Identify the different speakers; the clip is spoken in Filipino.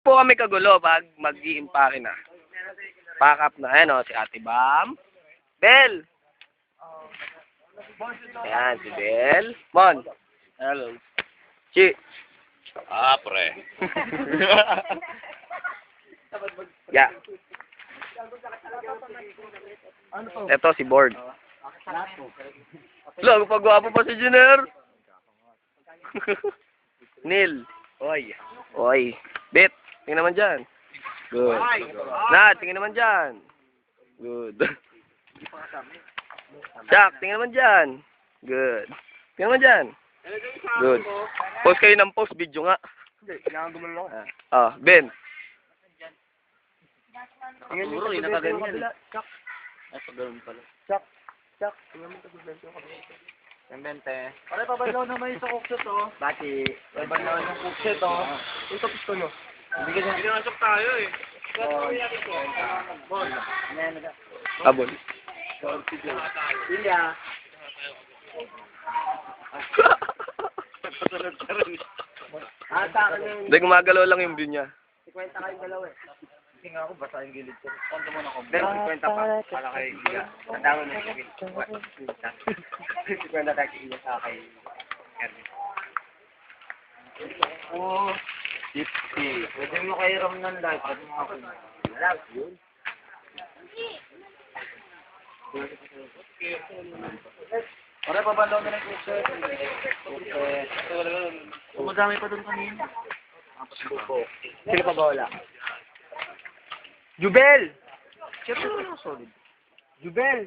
Speaker 1: po kami kagulo pag mag-i-impake na. Pack up na. Ayan o, si Ate Bam. Bel! Ayan, si Bel. Mon. Hello. Chi.
Speaker 2: Pre.
Speaker 1: Yeah. Ito si Board. Lo, pagwapo pa si Jenner. Neil. Oy. Oy. Bit, tingin naman dyan. Good. Nad, tingin naman dyan. Good. Jack, tingin naman dyan. Good. Tingin naman dyan. Good. Post kayo ng post, video nga. Ben.
Speaker 2: Siguro, nakaganyan. Ay, pagano'n pala.
Speaker 1: Jack. Tingin mo ito,
Speaker 2: Yung 20.
Speaker 1: pare, pabanlaw naman yung sa cookset, oh. Bati. Pabanlaw yung cookset, oh. Yung tapos ko, no? Hindi nasok tayo, eh. Bon. Abon. Ilya. Hindi, gumagalaw lang yung view niya. 50 kayong dalawa, eh. Hindi nga ako, basta yung gilid ko. Konto mo na ko. Pero 50 pa. Para kay Ilya. Tandaan mo na yung gilid. 50 tayo Ilya sa kay Erwin. Oo. 50. Pwede mo kay Ram ng live. Pwede mo ako. Wala, yun. Pare, pabandaw na ng kusher. Madami pa doon kanina. Sino pa ba wala? Jubel! Siyempre na solid. Jubel!